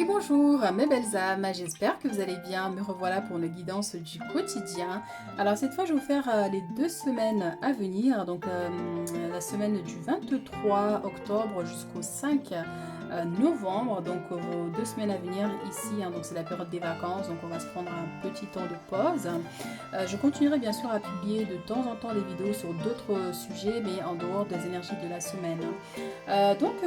Et bonjour mes belles âmes, j'espère que vous allez bien, me revoilà pour une guidance du quotidien. Alors cette fois je vais vous faire les 2 semaines à venir, donc la semaine du 23 octobre jusqu'au 5 novembre, donc vos 2 semaines à venir ici, donc c'est la période des vacances, donc on va se prendre un petit temps de pause. Je continuerai bien sûr à publier de temps en temps des vidéos sur d'autres sujets, mais en dehors des énergies de la semaine.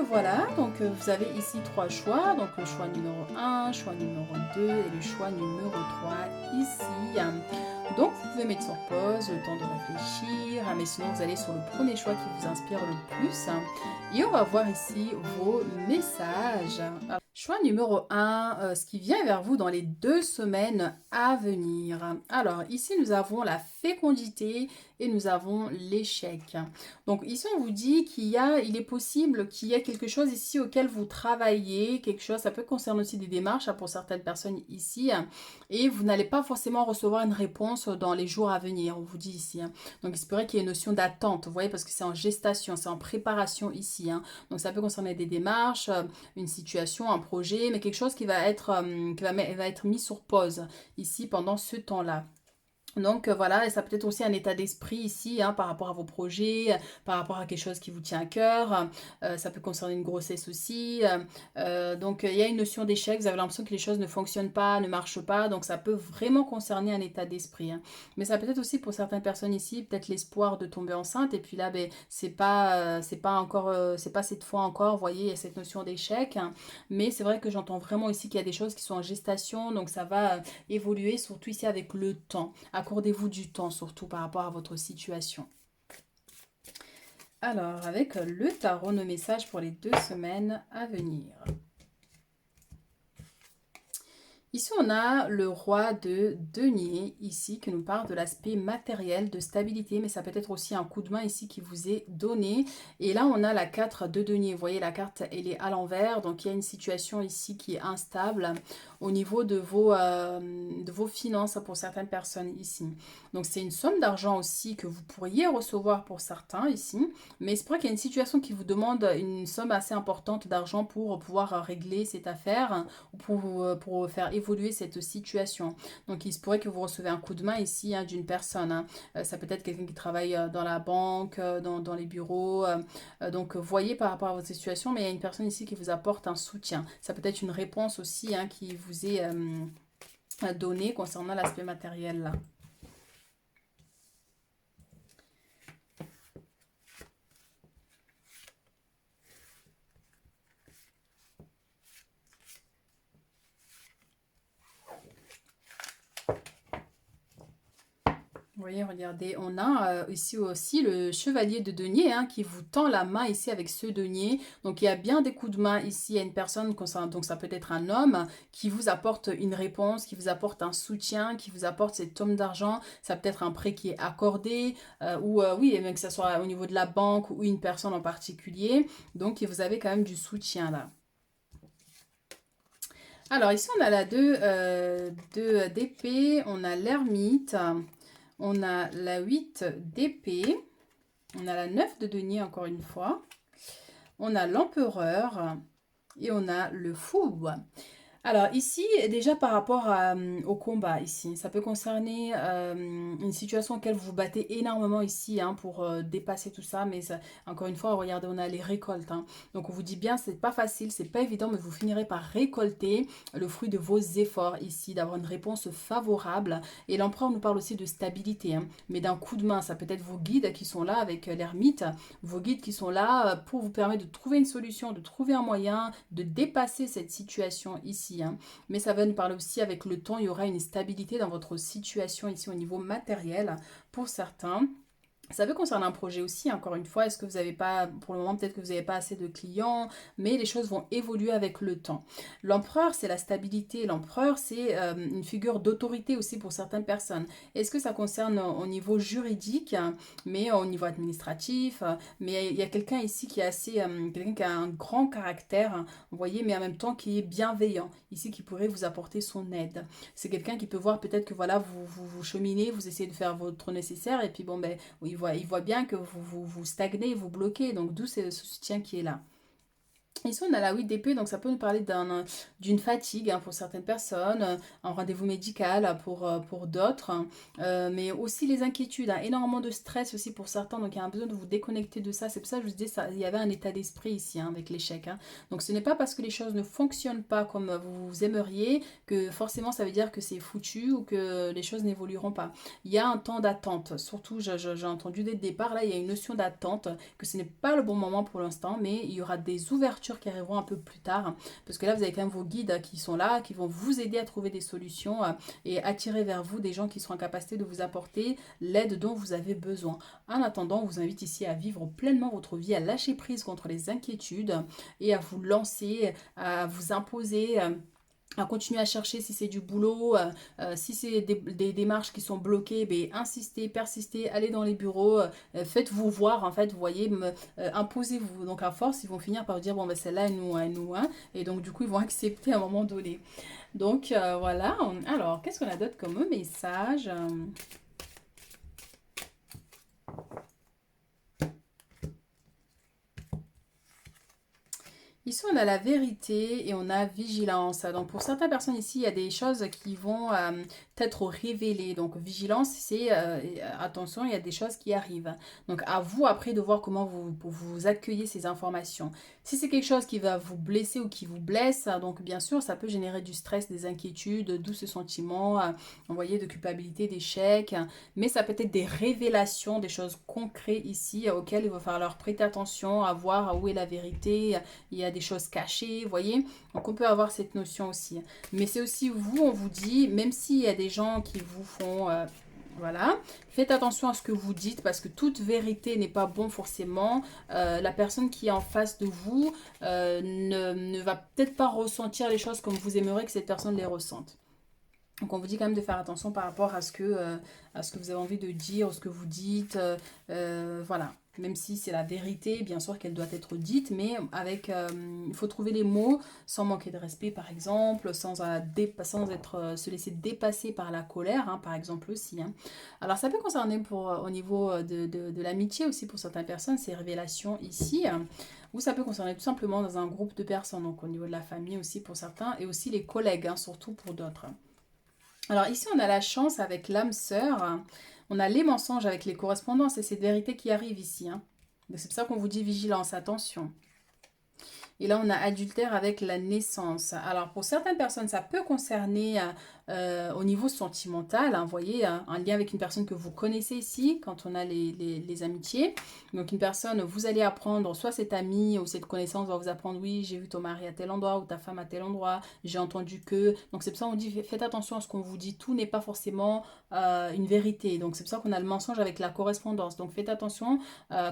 Voilà, vous avez ici trois choix, donc le choix numéro un, choix numéro 2 et le choix numéro 3 ici. Donc vous pouvez mettre sur pause le temps de réfléchir, mais sinon vous allez sur le premier choix qui vous inspire le plus. Et on va voir ici vos messages. Choix numéro un, ce qui vient vers vous dans les 2 semaines à venir. Alors ici nous avons la fécondité et nous avons l'échec. Donc ici on vous dit il est possible qu'il y ait quelque chose ici auquel vous travaillez, quelque chose, ça peut concerner aussi des démarches pour certaines personnes ici, et vous n'allez pas forcément recevoir une réponse dans les jours à venir, on vous dit ici. Donc il se pourrait qu'il y ait une notion d'attente, vous voyez, parce que c'est en gestation, c'est en préparation ici. Donc ça peut concerner des démarches, une situation, un projet, mais quelque chose qui va être mis sur pause ici pendant ce temps-là. Donc voilà, et ça peut être aussi un état d'esprit ici par rapport à vos projets, par rapport à quelque chose qui vous tient à cœur. Ça peut concerner une grossesse aussi. Donc il y a une notion d'échec, vous avez l'impression que les choses ne fonctionnent pas, ne marchent pas. Donc ça peut vraiment concerner un état d'esprit. Mais ça peut être aussi pour certaines personnes ici, peut-être l'espoir de tomber enceinte. Et puis là, c'est pas encore, c'est pas cette fois encore, vous voyez, il y a cette notion d'échec. Mais c'est vrai que j'entends vraiment ici qu'il y a des choses qui sont en gestation. Donc ça va évoluer, surtout ici avec le temps. Accordez-vous du temps, surtout par rapport à votre situation. Alors, avec le tarot, nos messages pour les 2 semaines à venir. Ici, on a le roi de denier, ici, qui nous parle de l'aspect matériel, de stabilité, mais ça peut être aussi un coup de main ici qui vous est donné. Et là, on a la 4 de denier. Vous voyez, la carte, elle est à l'envers, donc il y a une situation ici qui est instable au niveau de vos finances pour certaines personnes ici. Donc, c'est une somme d'argent aussi que vous pourriez recevoir pour certains ici, mais c'est vrai qu'il y a une situation qui vous demande une somme assez importante d'argent pour pouvoir régler cette affaire ou pour faire évoluer cette situation. Donc il se pourrait que vous recevez un coup de main ici d'une personne. Ça peut être quelqu'un qui travaille dans la banque, dans les bureaux. Donc voyez par rapport à votre situation, mais il y a une personne ici qui vous apporte un soutien. Ça peut être une réponse aussi qui vous est donnée concernant l'aspect matériel là. Vous voyez, regardez, on a ici aussi le chevalier de denier qui vous tend la main ici avec ce denier. Donc il y a bien des coups de main ici. Il y a une personne, donc ça peut être un homme, qui vous apporte une réponse, qui vous apporte un soutien, qui vous apporte cette somme d'argent. Ça peut être un prêt qui est accordé, ou oui, et même que ce soit au niveau de la banque ou une personne en particulier. Donc vous avez quand même du soutien là. Alors ici on a la 2 d'épée, on a l'ermite. On a la 8 d'épée. On a la 9 de denier encore une fois. On a l'empereur. Et on a le fou. Alors ici, déjà par rapport au combat ici, ça peut concerner une situation auquel vous vous battez énormément ici pour dépasser tout ça, mais encore une fois, regardez, on a les récoltes. Donc on vous dit bien, c'est pas facile, c'est pas évident, mais vous finirez par récolter le fruit de vos efforts ici, d'avoir une réponse favorable. Et l'empereur nous parle aussi de stabilité, mais d'un coup de main, ça peut être vos guides qui sont là avec l'ermite, vos guides qui sont là pour vous permettre de trouver une solution, de trouver un moyen de dépasser cette situation ici. Mais ça va nous parler aussi avec le temps, il y aura une stabilité dans votre situation ici au niveau matériel pour certains. Ça peut concerner un projet aussi, encore une fois, est-ce que vous n'avez pas, pour le moment peut-être que vous n'avez pas assez de clients, mais les choses vont évoluer avec le temps. L'empereur, c'est la stabilité, l'empereur, c'est une figure d'autorité aussi pour certaines personnes. Est-ce que ça concerne au niveau juridique, mais au niveau administratif, mais il y a quelqu'un ici qui est assez, quelqu'un qui a un grand caractère, vous voyez, mais en même temps qui est bienveillant, ici qui pourrait vous apporter son aide. C'est quelqu'un qui peut voir peut-être que voilà, vous cheminez, vous essayez de faire votre nécessaire, et puis bon, ben, il voit bien que vous stagnez, vous bloquez, donc d'où ce soutien qui est là. Ici, on a la 8 d'épée, donc ça peut nous parler d'une fatigue pour certaines personnes, un rendez-vous médical pour d'autres, mais aussi les inquiétudes, énormément de stress aussi pour certains, donc il y a un besoin de vous déconnecter de ça. C'est pour ça que je vous dis, ça, il y avait un état d'esprit ici avec l'échec. Donc ce n'est pas parce que les choses ne fonctionnent pas comme vous aimeriez que forcément ça veut dire que c'est foutu ou que les choses n'évolueront pas. Il y a un temps d'attente, surtout j'ai entendu dès le départ, là il y a une notion d'attente, que ce n'est pas le bon moment pour l'instant, mais il y aura des ouvertures qui arriveront un peu plus tard, parce que là vous avez quand même vos guides qui sont là, qui vont vous aider à trouver des solutions et attirer vers vous des gens qui seront en capacité de vous apporter l'aide dont vous avez besoin. En attendant, on vous invite ici à vivre pleinement votre vie, à lâcher prise contre les inquiétudes et à vous lancer, à vous imposer. À continuer à chercher si c'est du boulot, si c'est des démarches qui sont bloquées, ben, insistez, persistez, allez dans les bureaux, faites-vous voir, en fait, vous voyez, imposez-vous. Donc à force, ils vont finir par vous dire, bon, ben celle-là, elle nous, hein, et donc du coup, ils vont accepter à un moment donné. Donc voilà, alors, qu'est-ce qu'on a d'autre comme message? Ici, on a la vérité et on a vigilance. Donc, pour certaines personnes ici, il y a des choses qui vont être révélées. Donc, vigilance, c'est attention, il y a des choses qui arrivent. Donc, à vous après de voir comment vous accueillez ces informations. Si c'est quelque chose qui va vous blesser ou qui vous blesse, donc bien sûr, ça peut générer du stress, des inquiétudes, d'où ce sentiment, vous voyez, de culpabilité, d'échec. Mais ça peut être des révélations, des choses concrètes ici auxquelles il va falloir prêter attention, à voir où est la vérité. Il y a des choses cachées, vous voyez. Donc on peut avoir cette notion aussi. Mais c'est aussi vous, on vous dit, même s'il y a des gens qui vous font... voilà, faites attention à ce que vous dites parce que toute vérité n'est pas bon forcément. La personne qui est en face de vous ne va peut-être pas ressentir les choses comme vous aimeriez que cette personne les ressente. Donc on vous dit quand même de faire attention par rapport à ce que vous avez envie de dire, ce que vous dites, voilà. Même si c'est la vérité, bien sûr qu'elle doit être dite, mais avec, il faut trouver les mots sans manquer de respect par exemple, sans être, se laisser dépasser par la colère, par exemple aussi. Alors ça peut concerner au niveau de l'amitié aussi pour certaines personnes, ces révélations ici, ou ça peut concerner tout simplement dans un groupe de personnes, donc au niveau de la famille aussi pour certains, et aussi les collègues, surtout pour d'autres. Alors ici, on a la chance avec l'âme sœur. On a les mensonges avec les correspondances et cette vérité qui arrive ici. Donc c'est pour ça qu'on vous dit vigilance, attention. Et là, on a adultère avec la naissance. Alors, pour certaines personnes, ça peut concerner au niveau sentimental. Vous voyez, un lien avec une personne que vous connaissez ici, quand on a les amitiés. Donc, une personne, vous allez apprendre, soit cet ami ou cette connaissance va vous apprendre, oui, j'ai vu ton mari à tel endroit ou ta femme à tel endroit, j'ai entendu que... Donc, c'est pour ça qu'on dit, faites attention à ce qu'on vous dit. Tout n'est pas forcément une vérité. Donc, c'est pour ça qu'on a le mensonge avec la correspondance. Donc, faites attention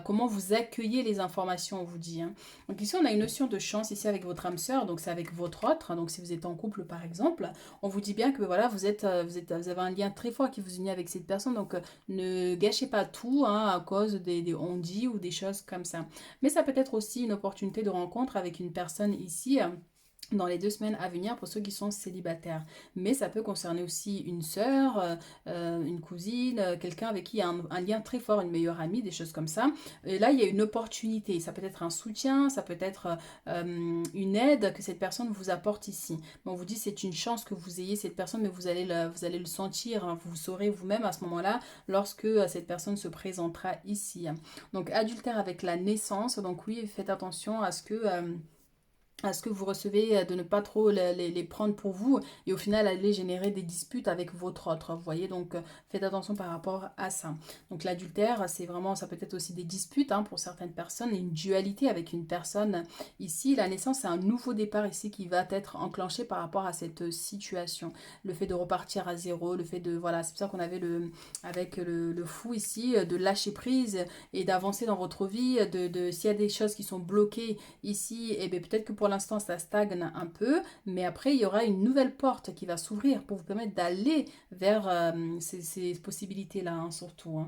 comment vous accueillez les informations, on vous dit. Donc ici, on a une notion de chance ici avec votre âme sœur, donc c'est avec votre autre. Donc si vous êtes en couple par exemple, on vous dit bien que voilà, vous avez un lien très fort qui vous unit avec cette personne. Donc ne gâchez pas tout à cause des on-dit ou des choses comme ça. Mais ça peut être aussi une opportunité de rencontre avec une personne ici. Dans les 2 semaines à venir pour ceux qui sont célibataires. Mais ça peut concerner aussi une sœur, une cousine, quelqu'un avec qui il y a un lien très fort, une meilleure amie, des choses comme ça. Et là, il y a une opportunité. Ça peut être un soutien, ça peut être une aide que cette personne vous apporte ici. Mais on vous dit c'est une chance que vous ayez cette personne, mais vous allez le sentir, vous saurez vous-même à ce moment-là lorsque cette personne se présentera ici. Donc adultère avec la naissance. Donc oui, faites attention à ce que vous recevez, de ne pas trop les prendre pour vous et au final aller générer des disputes avec votre autre, vous voyez, donc faites attention par rapport à ça. Donc l'adultère, c'est vraiment, ça peut être aussi des disputes pour certaines personnes et une dualité avec une personne. Ici, la naissance, c'est un nouveau départ ici qui va être enclenché par rapport à cette situation. Le fait de repartir à zéro, le fait de, voilà, c'est pour ça qu'on avait avec le fou ici, de lâcher prise et d'avancer dans votre vie, s'il y a des choses qui sont bloquées ici, et bien peut-être que pour l'instant ça stagne un peu, mais après il y aura une nouvelle porte qui va s'ouvrir pour vous permettre d'aller vers ces possibilités-là, surtout.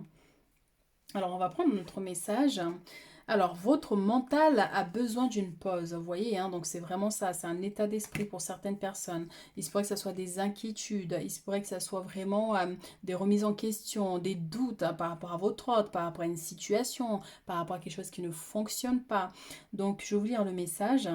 Alors on va prendre notre message. Alors, votre mental a besoin d'une pause, vous voyez, hein, donc c'est vraiment ça, c'est un état d'esprit pour certaines personnes. Il se pourrait que ce soit des inquiétudes, il se pourrait que ce soit vraiment des remises en question, des doutes hein, par rapport à votre autre, par rapport à une situation, par rapport à quelque chose qui ne fonctionne pas. Donc, je vais vous lire le message.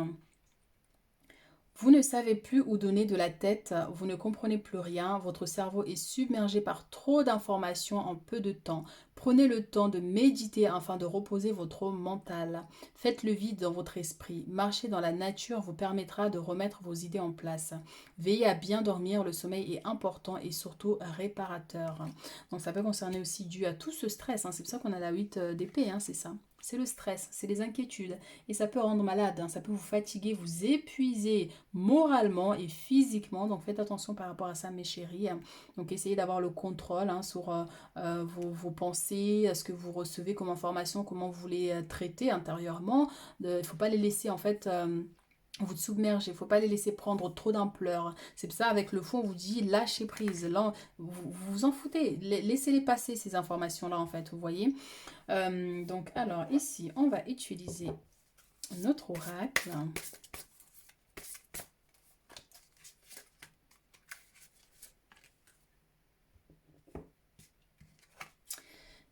Vous ne savez plus où donner de la tête, vous ne comprenez plus rien, votre cerveau est submergé par trop d'informations en peu de temps. Prenez le temps de méditer afin de reposer votre mental. Faites le vide dans votre esprit. Marcher dans la nature vous permettra de remettre vos idées en place. Veillez à bien dormir, le sommeil est important et surtout réparateur. Donc ça peut concerner aussi dû à tout ce stress, hein. C'est pour ça qu'on a la 8 d'épée, hein, c'est ça. C'est le stress, c'est les inquiétudes. Et ça peut rendre malade, hein, ça peut vous fatiguer, vous épuiser moralement et physiquement. Donc faites attention par rapport à ça, mes chéris. Donc essayez d'avoir le contrôle hein, sur vos pensées, ce que vous recevez comme information, comment vous les traitez intérieurement. Il ne faut pas les laisser en fait... vous submerger, il ne faut pas les laisser prendre trop d'ampleur. C'est pour ça, avec le fond, on vous dit lâchez prise. Là, vous vous en foutez. Laissez-les passer, ces informations-là, en fait, vous voyez. Donc, alors, ici, on va utiliser notre oracle.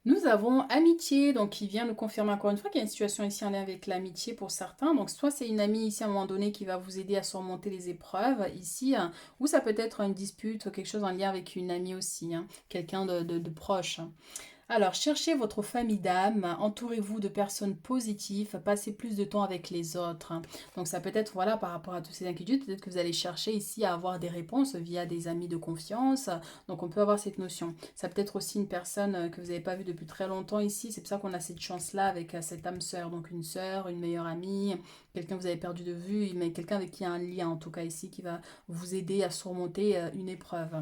Nous avons amitié, donc qui vient nous confirmer encore une fois qu'il y a une situation ici en lien avec l'amitié pour certains. Donc soit c'est une amie ici à un moment donné qui va vous aider à surmonter les épreuves ici, hein, ou ça peut être une dispute ou quelque chose en lien avec une amie aussi, hein, quelqu'un de proche. Alors, cherchez votre famille d'âme, entourez-vous de personnes positives, passez plus de temps avec les autres. Donc, ça peut être, voilà, par rapport à toutes ces inquiétudes, peut-être que vous allez chercher ici à avoir des réponses via des amis de confiance. Donc, on peut avoir cette notion. Ça peut être aussi une personne que vous n'avez pas vue depuis très longtemps ici. C'est pour ça qu'on a cette chance-là avec cette âme sœur. Donc, une sœur, une meilleure amie, quelqu'un que vous avez perdu de vue, mais quelqu'un avec qui il y a un lien, en tout cas ici, qui va vous aider à surmonter une épreuve.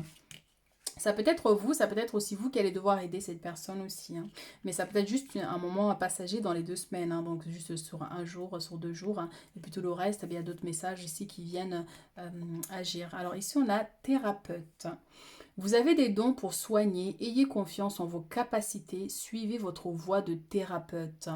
Ça peut être vous, ça peut être aussi vous qui allez devoir aider cette personne aussi, hein. Mais ça peut être juste un moment passager dans les 2 semaines, hein. Donc juste sur un jour, sur 2 jours, hein. Et puis tout le reste, eh bien, il y a d'autres messages ici qui viennent agir. Alors ici, on a thérapeute. Vous avez des dons pour soigner, ayez confiance en vos capacités, suivez votre voie de thérapeute.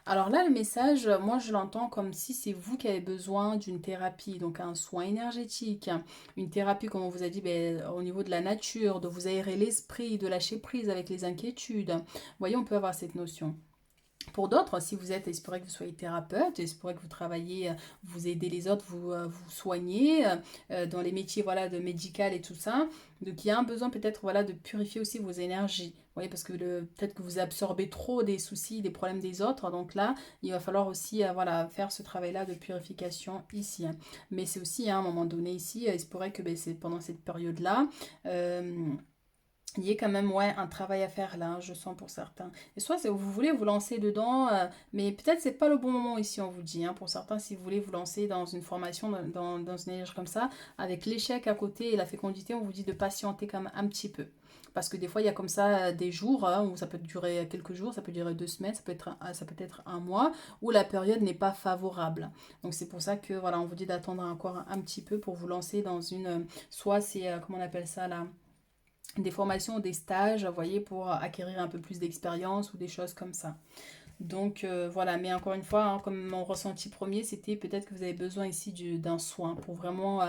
Alors là, le message, moi je l'entends comme si c'est vous qui avez besoin d'une thérapie, donc un soin énergétique, une thérapie, comme on vous a dit, ben, au niveau de la nature, de vous aérer l'esprit, de lâcher prise avec les inquiétudes. Vous voyez, on peut avoir cette notion. Pour d'autres, si vous êtes, il se pourrait que vous soyez thérapeute, il se pourrait que vous travaillez, vous aidez les autres, vous soignez dans les métiers voilà, de médical et tout ça. Donc il y a un besoin peut-être voilà, de purifier aussi vos énergies. Vous voyez, parce que peut-être que vous absorbez trop des soucis, des problèmes des autres. Donc là, il va falloir aussi voilà, faire ce travail-là de purification ici. Mais c'est aussi à un moment donné ici, il se pourrait que ben, c'est pendant cette période-là. Il y a quand même ouais, un travail à faire là, hein, je sens pour certains. Et soit vous voulez vous lancer dedans, mais peut-être c'est pas le bon moment ici, on vous dit. Hein. Pour certains, si vous voulez vous lancer dans une formation, dans une énergie comme ça, avec l'échec à côté et la fécondité, on vous dit de patienter quand même un petit peu. Parce que des fois, il y a comme ça des jours hein, où ça peut durer quelques jours, ça peut durer 2 semaines, ça peut être un mois, où la période n'est pas favorable. Donc c'est pour ça que voilà, on vous dit d'attendre encore un petit peu pour vous lancer dans une... soit c'est, comment on appelle ça là des formations, des stages, vous voyez, pour acquérir un peu plus d'expérience ou des choses comme ça. Donc voilà, mais encore une fois, hein, comme mon ressenti premier, c'était peut-être que vous avez besoin ici d'un soin pour vraiment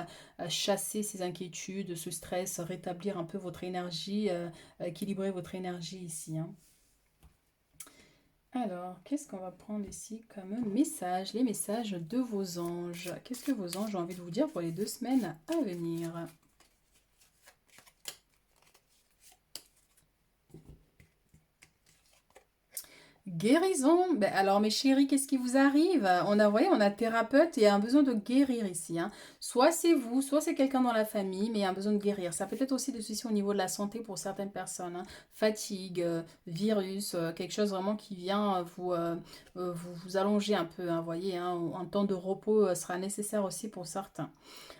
chasser ces inquiétudes, ce stress, rétablir un peu votre énergie, équilibrer votre énergie ici. Hein. Alors, qu'est-ce qu'on va prendre ici comme message? Les messages de vos anges. Qu'est-ce que vos anges ont envie de vous dire pour les 2 semaines à venir? Guérison. Ben alors mes chéris, qu'est-ce qui vous arrive? On a, voyez, on a thérapeute et un besoin de guérir ici. Hein. Soit c'est vous, soit c'est quelqu'un dans la famille, mais il y a un besoin de guérir. Ça peut être aussi des soucis au niveau de la santé pour certaines personnes. Hein. Fatigue, virus, quelque chose vraiment qui vient vous allonger un peu. Hein, voyez, hein, un temps de repos sera nécessaire aussi pour certains.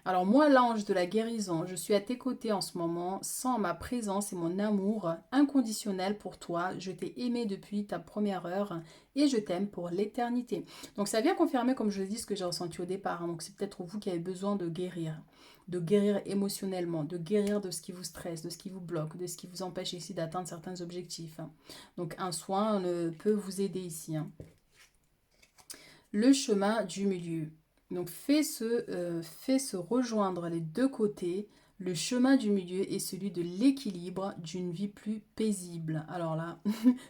Alors moi, l'ange de la guérison, je suis à tes côtés en ce moment, sans ma présence et mon amour inconditionnel pour toi. Je t'ai aimé depuis ta première heure et je t'aime pour l'éternité. Donc ça vient confirmer, comme je l'ai dit, ce que j'ai ressenti au départ. Hein. Donc c'est peut-être vous qui avez besoin de guérir émotionnellement, de guérir de ce qui vous stresse, de ce qui vous bloque, de ce qui vous empêche ici d'atteindre certains objectifs. Hein. Donc un soin peut vous aider ici. Hein. le chemin du milieu. Donc fais se rejoindre les deux côtés. Le chemin du milieu est celui de l'équilibre d'une vie plus paisible. Alors là,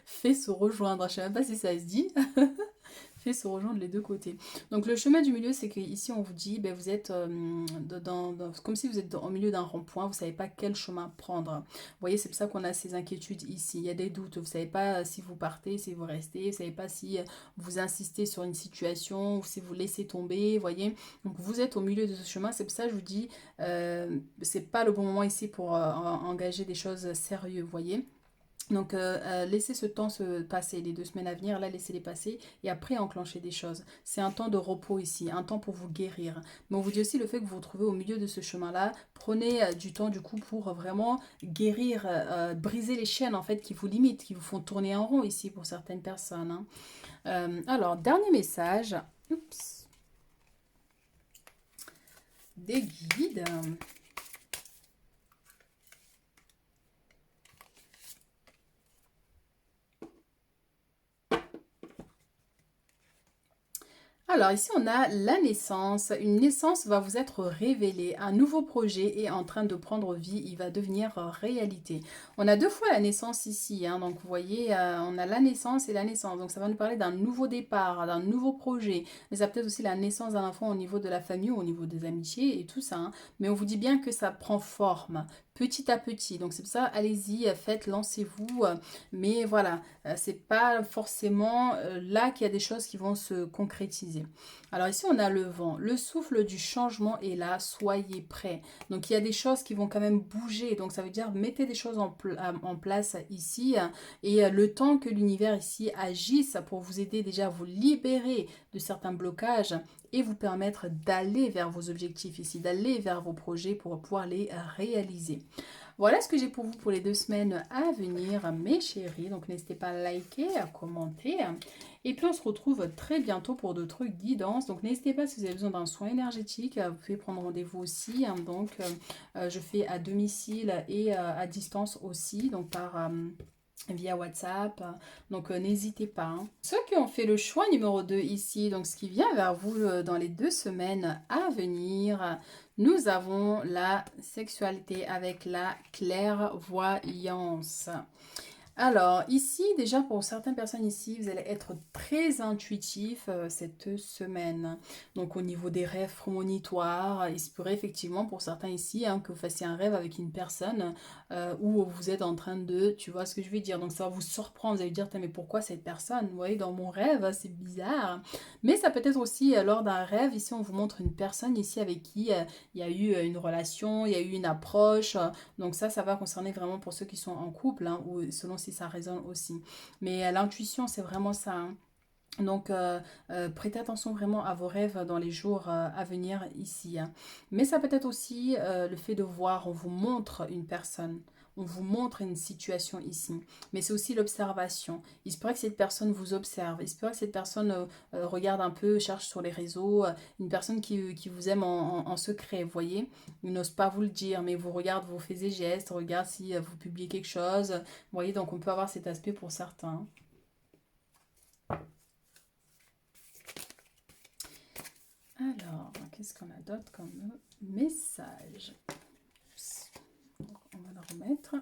fais se rejoindre. Je ne sais même pas si ça se dit. Fait se rejoindre les deux côtés. Donc le chemin du milieu, c'est qu'ici on vous dit, ben, vous êtes comme si vous êtes au milieu d'un rond-point, vous ne savez pas quel chemin prendre. Vous voyez, c'est pour ça qu'on a ces inquiétudes ici. Il y a des doutes, vous ne savez pas si vous partez, si vous restez, vous ne savez pas si vous insistez sur une situation ou si vous laissez tomber, vous voyez. Donc vous êtes au milieu de ce chemin, c'est pour ça que je vous dis, c'est pas le bon moment ici pour engager des choses sérieuses, vous voyez. Donc, laissez ce temps se passer, les 2 semaines à venir, là, laissez-les passer et après enclencher des choses. C'est un temps de repos ici, un temps pour vous guérir. Mais on vous dit aussi le fait que vous vous retrouvez au milieu de ce chemin-là, prenez du temps du coup pour vraiment guérir, briser les chaînes en fait qui vous limitent, qui vous font tourner en rond ici pour certaines personnes. Hein. Alors, dernier message. Oups. Des guides. Alors ici on a la naissance. Une naissance va vous être révélée. Un nouveau projet est en train de prendre vie. Il va devenir réalité. On a 2 fois la naissance ici. Hein, donc vous voyez, on a la naissance et la naissance. Donc ça va nous parler d'un nouveau départ, d'un nouveau projet. Mais ça peut être aussi la naissance d'un enfant au niveau de la famille ou au niveau des amitiés et tout ça. Hein. Mais on vous dit bien que ça prend forme petit à petit. Donc c'est pour ça, allez-y, faites, lancez-vous. Mais voilà, c'est pas forcément là qu'il y a des choses qui vont se concrétiser. Alors ici, on a le vent. Le souffle du changement est là. Soyez prêts. Donc il y a des choses qui vont quand même bouger. Donc ça veut dire mettez des choses en place ici. Et le temps que l'univers ici agisse pour vous aider déjà à vous libérer de certains blocages et vous permettre d'aller vers vos objectifs ici, d'aller vers vos projets pour pouvoir les réaliser. Voilà ce que j'ai pour vous pour les 2 semaines à venir, mes chéris. Donc n'hésitez pas à liker, à commenter. Et puis on se retrouve très bientôt pour d'autres guidances. Donc n'hésitez pas si vous avez besoin d'un soin énergétique. Vous pouvez prendre rendez-vous aussi. Hein. Donc je fais à domicile et à distance aussi. Donc par via WhatsApp. Donc n'hésitez pas. Hein. Ceux qui ont fait le choix numéro 2 ici, donc ce qui vient vers vous dans les 2 semaines à venir, nous avons la sexualité avec la clairvoyance. Alors, ici, déjà pour certaines personnes ici, vous allez être très intuitif cette semaine. Donc, au niveau des rêves prémonitoires, il se pourrait effectivement pour certains ici hein, que vous fassiez un rêve avec une personne où vous êtes en train de, tu vois ce que je veux dire. Donc, ça va vous surprendre, vous allez vous dire, mais pourquoi cette personne? Vous voyez, dans mon rêve, c'est bizarre. Mais ça peut être aussi lors d'un rêve, ici, on vous montre une personne ici avec qui il y a eu une relation, il y a eu une approche. Donc ça va concerner vraiment pour ceux qui sont en couple, hein, ou selon si ça résonne aussi. Mais l'intuition, c'est vraiment ça. Hein. Donc, prêtez attention vraiment à vos rêves dans les jours à venir ici. Hein. Mais ça peut être aussi le fait de voir, on vous montre une personne, on vous montre une situation ici. Mais c'est aussi l'observation. Il se pourrait que cette personne vous observe. Il se pourrait que cette personne regarde un peu, cherche sur les réseaux. Une personne qui vous aime en secret, vous voyez. Il n'ose pas vous le dire, mais vous regarde vos faits et gestes, regarde si vous publiez quelque chose. Vous voyez, donc on peut avoir cet aspect pour certains. Alors, qu'est-ce qu'on a d'autre comme message? Donc, on va le remettre.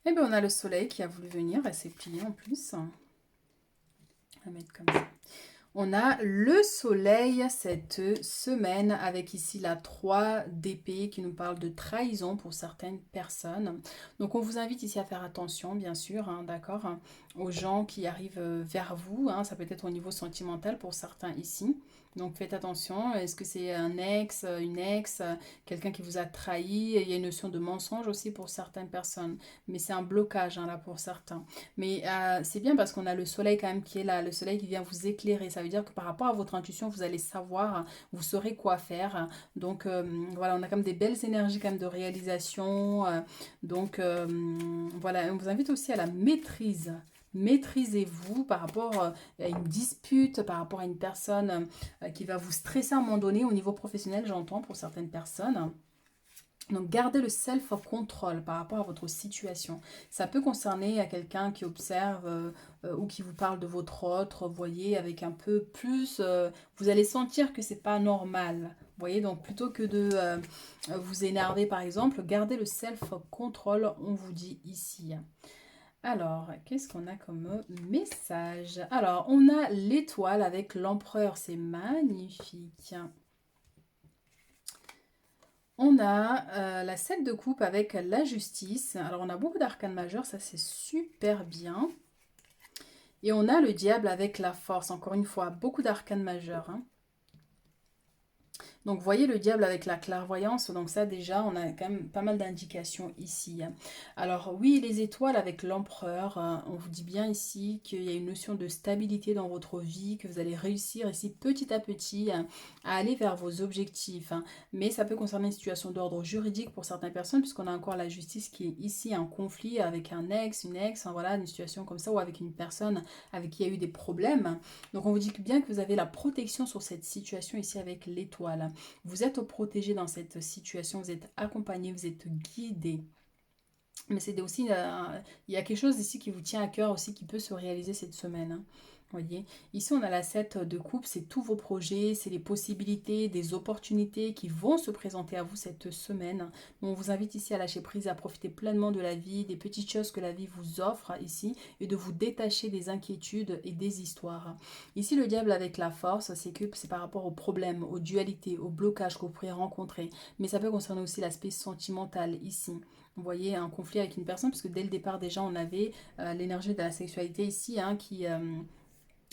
Et bien, on a le soleil qui a voulu venir. Elle s'est pliée en plus. On va mettre comme ça. On a le soleil cette semaine avec ici la 3 d'épée qui nous parle de trahison pour certaines personnes. Donc on vous invite ici à faire attention bien sûr, hein, d'accord, hein, aux gens qui arrivent vers vous. Hein, ça peut être au niveau sentimental pour certains ici. Donc faites attention, est-ce que c'est un ex, une ex, quelqu'un qui vous a trahi? Il y a une notion de mensonge aussi pour certaines personnes. Mais c'est un blocage hein, là pour certains. Mais c'est bien parce qu'on a le soleil quand même qui est là, le soleil qui vient vous éclairer. Ça veut dire que par rapport à votre intuition, vous allez savoir, vous saurez quoi faire. Donc voilà, on a quand même des belles énergies quand même de réalisation. Donc voilà, on vous invite aussi à la maîtrise. Maîtrisez-vous par rapport à une dispute, par rapport à une personne qui va vous stresser à un moment donné au niveau professionnel, j'entends pour certaines personnes. Donc, gardez le self-control par rapport à votre situation. Ça peut concerner à quelqu'un qui observe ou qui vous parle de votre autre, vous voyez, avec un peu plus... vous allez sentir que c'est pas normal. Vous voyez, donc plutôt que de vous énerver par exemple, gardez le self-control, on vous dit ici. Alors, qu'est-ce qu'on a comme message? Alors, on a l'étoile avec l'empereur, c'est magnifique. On a la 7 de coupe avec la justice. Alors, on a beaucoup d'arcanes majeures, ça c'est super bien. Et on a le diable avec la force, encore une fois, beaucoup d'arcanes majeures, hein. Donc, vous voyez le diable avec la clairvoyance. Donc, ça, déjà, on a quand même pas mal d'indications ici. Alors, oui, les étoiles avec l'empereur. On vous dit bien ici qu'il y a une notion de stabilité dans votre vie, que vous allez réussir ici petit à petit à aller vers vos objectifs, hein. Mais ça peut concerner une situation d'ordre juridique pour certaines personnes, puisqu'on a encore la justice qui est ici un conflit avec un ex, une ex, hein, voilà, une situation comme ça, ou avec une personne avec qui il y a eu des problèmes. Donc, on vous dit bien que vous avez la protection sur cette situation ici avec l'étoile. Vous êtes protégé dans cette situation, vous êtes accompagné, vous êtes guidé. Mais c'est aussi, il y a quelque chose ici qui vous tient à cœur aussi, qui peut se réaliser cette semaine, hein. Voyez, ici on a la 7 de coupe, c'est tous vos projets, c'est les possibilités, des opportunités qui vont se présenter à vous cette semaine. On vous invite ici à lâcher prise, à profiter pleinement de la vie, des petites choses que la vie vous offre ici, et de vous détacher des inquiétudes et des histoires. Ici le diable avec la force, c'est que c'est par rapport aux problèmes, aux dualités, aux blocages que vous pourrez rencontrer. Mais ça peut concerner aussi l'aspect sentimental ici. Vous voyez, un conflit avec une personne, parce que dès le départ déjà on avait l'énergie de la sexualité ici, hein, qui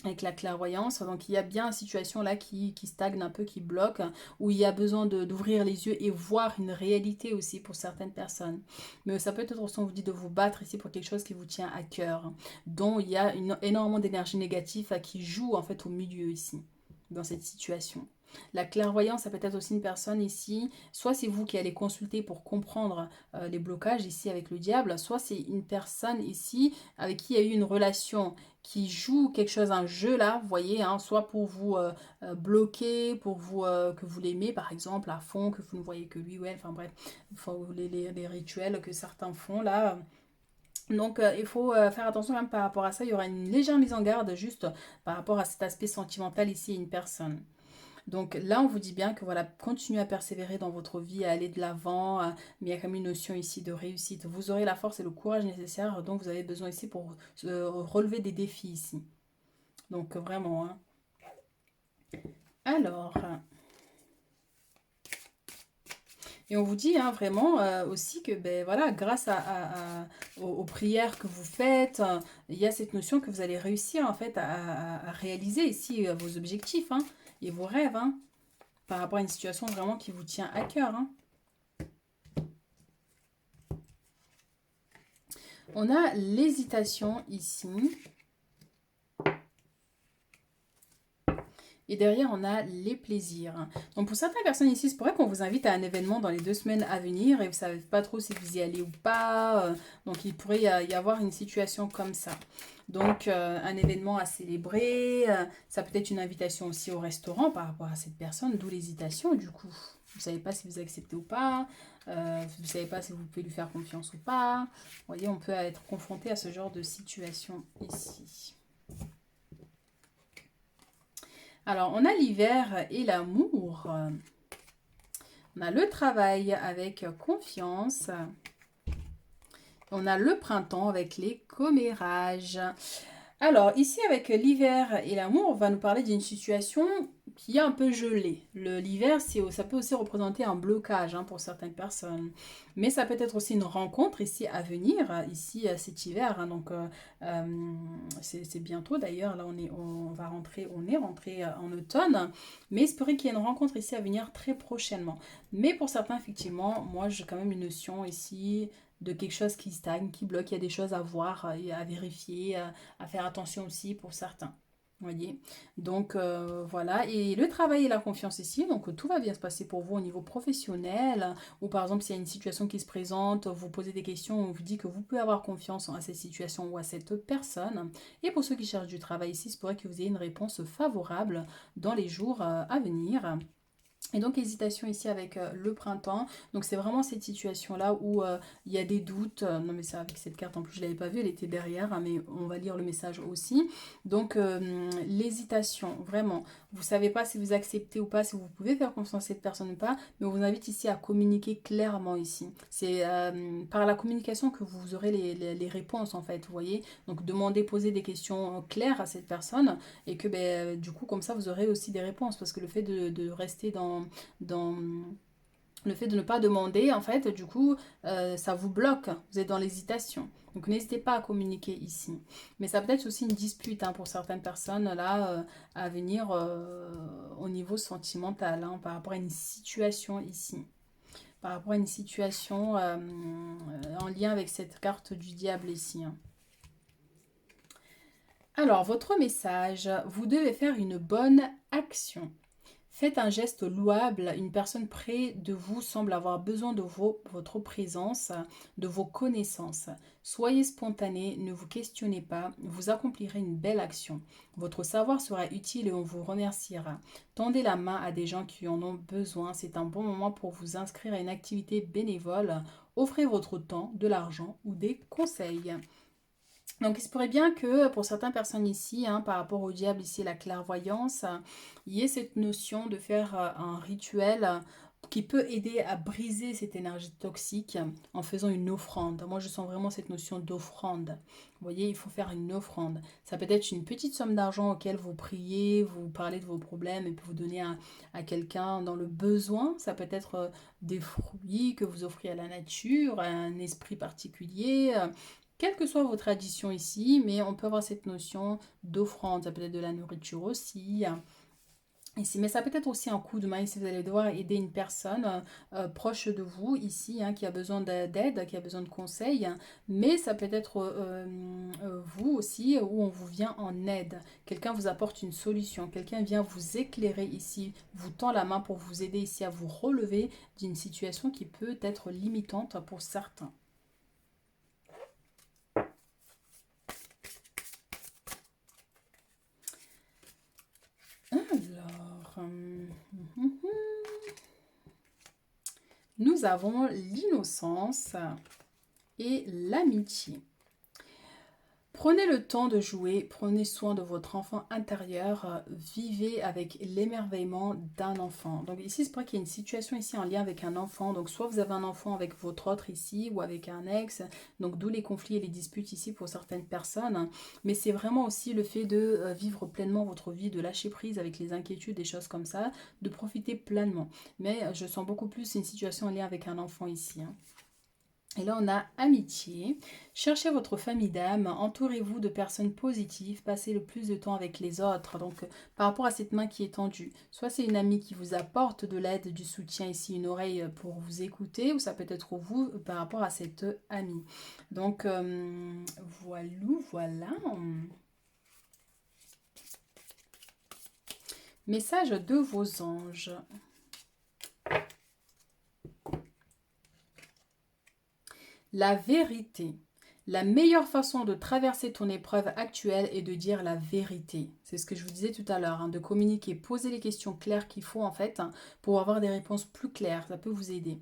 avec la clairvoyance. Donc il y a bien une situation là qui stagne un peu, qui bloque, où il y a besoin d'ouvrir les yeux et voir une réalité aussi pour certaines personnes. Mais ça peut être aussi, on vous dit, de vous battre ici pour quelque chose qui vous tient à cœur, dont il y a énormément d'énergie négative qui joue en fait au milieu ici, dans cette situation. La clairvoyance, ça peut être aussi une personne ici, soit c'est vous qui allez consulter pour comprendre les blocages ici avec le diable, soit c'est une personne ici avec qui il y a eu une relation qui joue quelque chose, un jeu là, vous voyez, hein, soit pour vous bloquer, pour vous que vous l'aimez par exemple à fond, que vous ne voyez que lui, ouais, enfin bref, les rituels que certains font là. Donc il faut faire attention même par rapport à ça, il y aura une légère mise en garde juste par rapport à cet aspect sentimental ici, une personne. Donc là, on vous dit bien que voilà, continuez à persévérer dans votre vie, à aller de l'avant, mais il y a quand même une notion ici de réussite. Vous aurez la force et le courage nécessaires dont vous avez besoin ici pour relever des défis ici. Donc vraiment, hein. Alors, et on vous dit hein, vraiment aussi que ben, voilà, grâce aux prières que vous faites, il y a cette notion que vous allez réussir en fait à réaliser ici vos objectifs hein, et vos rêves, hein, par rapport à une situation vraiment qui vous tient à cœur, hein. On a l'hésitation ici. Et derrière, on a les plaisirs. Donc, pour certaines personnes ici, c'est pourrait qu'on vous invite à un événement dans les 2 semaines à venir et vous ne savez pas trop si vous y allez ou pas. Donc, il pourrait y avoir une situation comme ça. Donc, un événement à célébrer. Ça peut être une invitation aussi au restaurant par rapport à cette personne, d'où l'hésitation du coup. Vous ne savez pas si vous acceptez ou pas. Vous ne savez pas si vous pouvez lui faire confiance ou pas. Vous voyez, on peut être confronté à ce genre de situation ici. Alors, on a l'hiver et l'amour. On a le travail avec confiance. On a le printemps avec les commérages. Alors, ici, avec l'hiver et l'amour, on va nous parler d'une situation qui est un peu gelée. L'hiver, ça peut aussi représenter un blocage hein, pour certaines personnes. Mais ça peut être aussi une rencontre ici à venir, ici cet hiver. Hein, donc, c'est bientôt d'ailleurs. Là, on est rentré en automne. Mais il se pourrait qu'il y ait une rencontre ici à venir très prochainement. Mais pour certains, effectivement, moi, j'ai quand même une notion ici de quelque chose qui stagne, qui bloque. Il y a des choses à voir, à vérifier, à faire attention aussi pour certains. Vous voyez, donc voilà, et le travail et la confiance ici, donc tout va bien se passer pour vous au niveau professionnel, ou par exemple s'il y a une situation qui se présente, vous posez des questions, on vous dit que vous pouvez avoir confiance à cette situation ou à cette personne, et pour ceux qui cherchent du travail ici, il se pourrait que vous ayez une réponse favorable dans les jours à venir. Et donc hésitation ici avec le printemps. Donc c'est vraiment cette situation-là où il y a des doutes. Non mais c'est avec cette carte en plus je ne l'avais pas vue, elle était derrière, hein, mais on va lire le message aussi. Donc l'hésitation, vraiment. Vous ne savez pas si vous acceptez ou pas, si vous pouvez faire confiance à cette personne ou pas, mais on vous invite ici à communiquer clairement ici. C'est par la communication que vous aurez les réponses en fait, vous voyez. Donc demandez, poser des questions claires à cette personne et que du coup comme ça vous aurez aussi des réponses parce que le fait de rester dans le fait de ne pas demander, en fait, du coup, ça vous bloque. Vous êtes dans l'hésitation. Donc, n'hésitez pas à communiquer ici. Mais ça peut être aussi une dispute hein, pour certaines personnes, là, à venir au niveau sentimental, hein, par rapport à une situation ici. Par rapport à une situation en lien avec cette carte du diable ici. Hein. Alors, votre message, vous devez faire une bonne action. Faites un geste louable, une personne près de vous semble avoir besoin de votre présence, de vos connaissances. Soyez spontané, ne vous questionnez pas, vous accomplirez une belle action. Votre savoir sera utile et on vous remerciera. Tendez la main à des gens qui en ont besoin, c'est un bon moment pour vous inscrire à une activité bénévole. Offrez votre temps, de l'argent ou des conseils. Donc, il se pourrait bien que pour certaines personnes ici, hein, par rapport au diable, ici, la clairvoyance, il y ait cette notion de faire un rituel qui peut aider à briser cette énergie toxique en faisant une offrande. Moi, je sens vraiment cette notion d'offrande. Vous voyez, il faut faire une offrande. Ça peut être une petite somme d'argent auquel vous priez, vous parlez de vos problèmes et puis vous donnez à quelqu'un dans le besoin. Ça peut être des fruits que vous offrez à la nature, un esprit particulier. Quelle que soit vos traditions ici, mais on peut avoir cette notion d'offrande, ça peut être de la nourriture aussi. Ici, mais ça peut être aussi un coup de main si vous allez devoir aider une personne proche de vous ici hein, qui a besoin d'aide, qui a besoin de conseils, mais ça peut être vous aussi où on vous vient en aide. Quelqu'un vous apporte une solution, quelqu'un vient vous éclairer ici, vous tend la main pour vous aider ici à vous relever d'une situation qui peut être limitante pour certains. Alors, nous avons l'innocence et l'amitié. Prenez le temps de jouer, prenez soin de votre enfant intérieur, vivez avec l'émerveillement d'un enfant. Donc ici, c'est pas qu'il y a une situation ici en lien avec un enfant. Donc soit vous avez un enfant avec votre autre ici ou avec un ex, donc d'où les conflits et les disputes ici pour certaines personnes. Mais c'est vraiment aussi le fait de vivre pleinement votre vie, de lâcher prise avec les inquiétudes, des choses comme ça, de profiter pleinement. Mais je sens beaucoup plus une situation en lien avec un enfant ici. Hein. Et là, on a amitié. Cherchez votre famille d'âme, entourez-vous de personnes positives, passez le plus de temps avec les autres. Donc, par rapport à cette main qui est tendue, soit c'est une amie qui vous apporte de l'aide, du soutien ici, une oreille pour vous écouter, ou ça peut être vous par rapport à cette amie. Donc, voilà. Message de vos anges. La vérité. La meilleure façon de traverser ton épreuve actuelle est de dire la vérité. C'est ce que je vous disais tout à l'heure, hein, de communiquer, poser les questions claires qu'il faut en fait hein, pour avoir des réponses plus claires. Ça peut vous aider.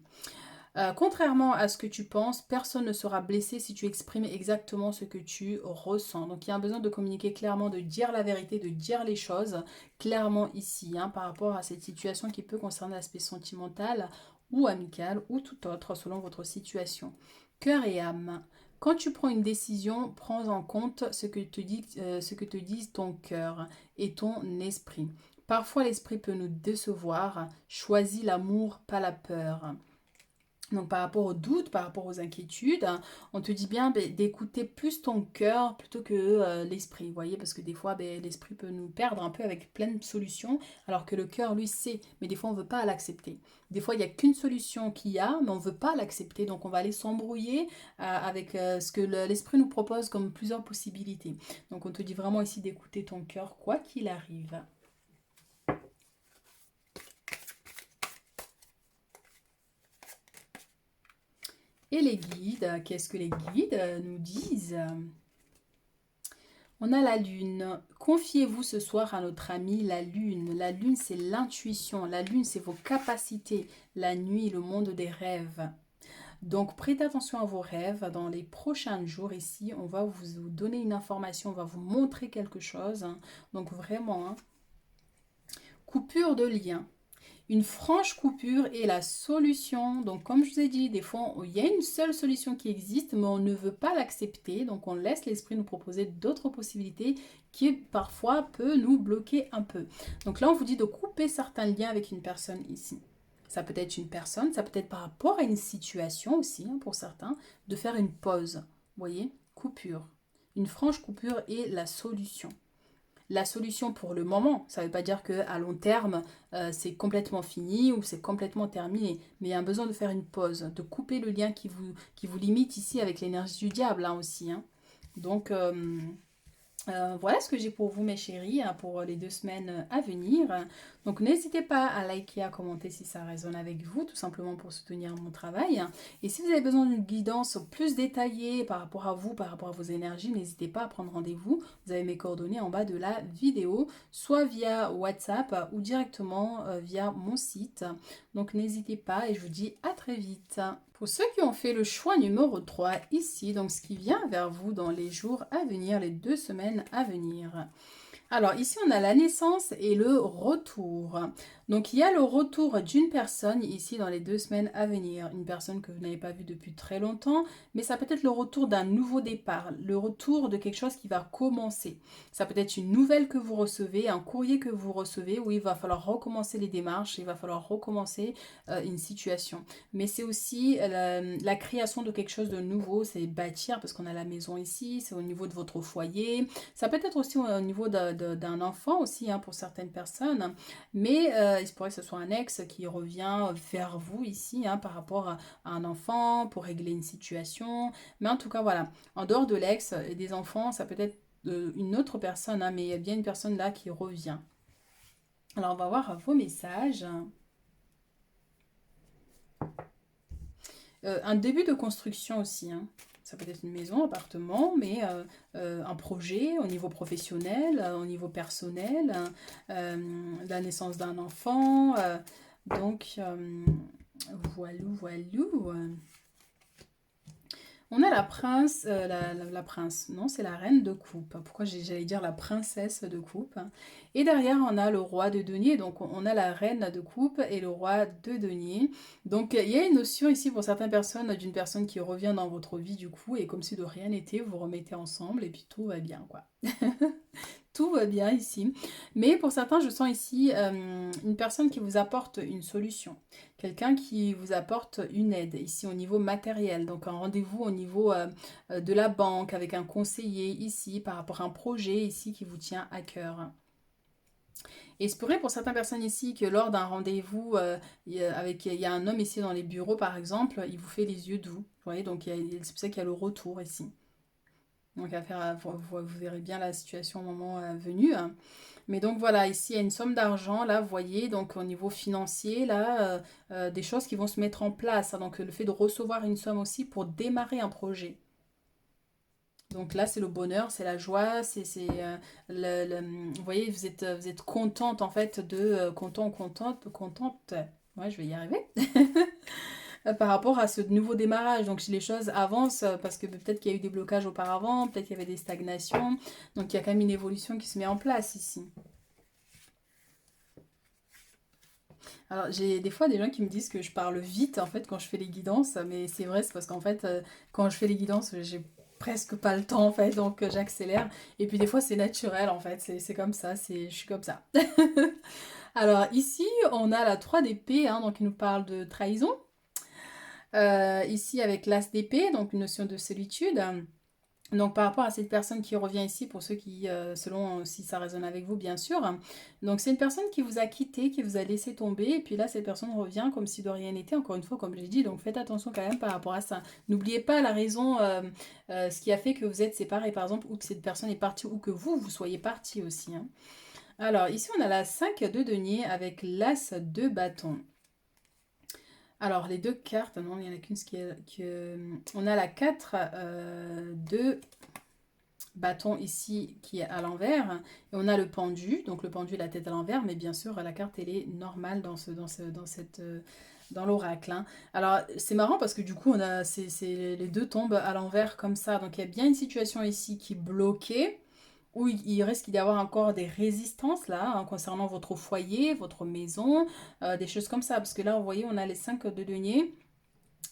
Contrairement à ce que tu penses, personne ne sera blessé si tu exprimes exactement ce que tu ressens. Donc il y a un besoin de communiquer clairement, de dire la vérité, de dire les choses clairement ici hein, par rapport à cette situation qui peut concerner l'aspect sentimental ou amical ou tout autre selon votre situation. Cœur et âme. Quand tu prends une décision, prends en compte ce que te dit ton cœur et ton esprit. Parfois l'esprit peut nous décevoir. Choisis l'amour, pas la peur. Donc par rapport aux doutes, par rapport aux inquiétudes, hein, on te dit bien d'écouter plus ton cœur plutôt que l'esprit, vous voyez, parce que des fois l'esprit peut nous perdre un peu avec plein de solutions, alors que le cœur lui sait, mais des fois on ne veut pas l'accepter. Des fois il n'y a qu'une solution qu'il y a, mais on ne veut pas l'accepter, donc on va aller s'embrouiller avec ce que l'esprit nous propose comme plusieurs possibilités. Donc on te dit vraiment ici d'écouter ton cœur quoi qu'il arrive. Et les guides, qu'est-ce que les guides nous disent ? On a la lune. Confiez-vous ce soir à notre amie la lune. La lune, c'est l'intuition. La lune, c'est vos capacités. La nuit, le monde des rêves. Donc, prêtez attention à vos rêves. Dans les prochains jours ici, on va vous donner une information, on va vous montrer quelque chose. Donc, vraiment, hein. Coupure de lien. Une franche coupure est la solution. Donc, comme je vous ai dit, des fois, il y a une seule solution qui existe, mais on ne veut pas l'accepter. Donc, on laisse l'esprit nous proposer d'autres possibilités qui, parfois, peut nous bloquer un peu. Donc là, on vous dit de couper certains liens avec une personne ici. Ça peut être une personne, ça peut être par rapport à une situation aussi, hein, pour certains, de faire une pause. Vous voyez, coupure. Une franche coupure est la solution. La solution pour le moment, ça ne veut pas dire qu'à long terme, c'est complètement fini ou c'est complètement terminé. Mais il y a un besoin de faire une pause, de couper le lien qui vous limite ici avec l'énergie du diable hein, aussi. Hein. Donc, voilà ce que j'ai pour vous mes chéris hein, pour les 2 semaines à venir. Donc n'hésitez pas à liker, à commenter si ça résonne avec vous, tout simplement pour soutenir mon travail. Et si vous avez besoin d'une guidance plus détaillée par rapport à vous, par rapport à vos énergies, n'hésitez pas à prendre rendez-vous. Vous avez mes coordonnées en bas de la vidéo, soit via WhatsApp ou directement via mon site. Donc n'hésitez pas et je vous dis à très vite. Pour ceux qui ont fait le choix numéro 3 ici, donc ce qui vient vers vous dans les jours à venir, les 2 semaines à venir. Alors ici on a la naissance et le retour. Donc il y a le retour d'une personne ici dans les 2 semaines à venir. Une personne que vous n'avez pas vue depuis très longtemps, mais ça peut être le retour d'un nouveau départ, le retour de quelque chose qui va commencer. Ça peut être une nouvelle que vous recevez, un courrier que vous recevez où il va falloir recommencer les démarches, il va falloir recommencer une situation. Mais c'est aussi la création de quelque chose de nouveau, c'est bâtir parce qu'on a la maison ici, c'est au niveau de votre foyer. Ça peut être aussi au niveau d'un enfant aussi hein, pour certaines personnes, mais il se pourrait que ce soit un ex qui revient vers vous ici hein, par rapport à un enfant pour régler une situation. Mais en tout cas, voilà, en dehors de l'ex et des enfants, ça peut être une autre personne, hein, mais il y a bien une personne là qui revient. Alors, on va voir vos messages. Un début de construction aussi, hein. Ça peut être une maison, un appartement, mais un projet au niveau professionnel, au niveau personnel, la naissance d'un enfant. Donc, voilou, voilou. On a la prince, la prince, non, c'est la reine de coupe. Pourquoi j'allais dire la princesse de coupe? Et derrière, on a le roi de denier. Donc, on a la reine de coupe et le roi de denier. Donc, il y a une notion ici pour certaines personnes d'une personne qui revient dans votre vie du coup et comme si de rien n'était, vous remettez ensemble et puis tout va bien, quoi. Tout va bien ici. Mais pour certains, je sens ici une personne qui vous apporte une solution. Quelqu'un qui vous apporte une aide ici au niveau matériel. Donc un rendez-vous au niveau de la banque avec un conseiller ici par rapport à un projet ici qui vous tient à cœur. Et il se pourrait pour certaines personnes ici que lors d'un rendez-vous il y a un homme ici dans les bureaux par exemple, il vous fait les yeux doux. Vous voyez, donc c'est pour ça qu'il y a le retour ici. Donc vous verrez bien la situation au moment venu. Mais donc voilà, ici il y a une somme d'argent, là vous voyez, donc au niveau financier, là, des choses qui vont se mettre en place. Hein. Donc le fait de recevoir une somme aussi pour démarrer un projet. Donc là c'est le bonheur, c'est la joie, vous voyez, vous êtes contente en fait contente. Ouais, je vais y arriver. Par rapport à ce nouveau démarrage. Donc les choses avancent parce que peut-être qu'il y a eu des blocages auparavant, peut-être qu'il y avait des stagnations. Donc il y a quand même une évolution qui se met en place ici. Alors j'ai des fois des gens qui me disent que je parle vite en fait quand je fais les guidances, mais c'est vrai, c'est parce qu'en fait quand je fais les guidances, j'ai presque pas le temps en fait, donc j'accélère. Et puis des fois c'est naturel en fait, c'est comme ça, je suis comme ça. Alors ici on a la 3 d'épée, hein, donc il nous parle de trahison. Ici avec l'as d'épée, donc une notion de solitude. Donc par rapport à cette personne qui revient ici, pour ceux qui, selon si ça résonne avec vous bien sûr, donc c'est une personne qui vous a quitté, qui vous a laissé tomber, et puis là cette personne revient comme si de rien n'était, encore une fois comme j'ai dit, donc faites attention quand même par rapport à ça. N'oubliez pas la raison, ce qui a fait que vous êtes séparés par exemple, ou que cette personne est partie, ou que vous soyez parti aussi. Hein. Alors ici on a la 5 de denier avec l'as de bâton. Alors, les deux cartes, non, il n'y en a qu'une qui est... on a la 4 de bâton ici qui est à l'envers. Et on a le pendu, donc le pendu la tête à l'envers, mais bien sûr la carte elle est normale dans l'oracle, hein. Alors c'est marrant parce que du coup les deux tombent à l'envers comme ça. Donc il y a bien une situation ici qui est bloquée, où il risque d'y avoir encore des résistances là, hein, concernant votre foyer, votre maison, des choses comme ça. Parce que là, vous voyez, on a les 5 de denier.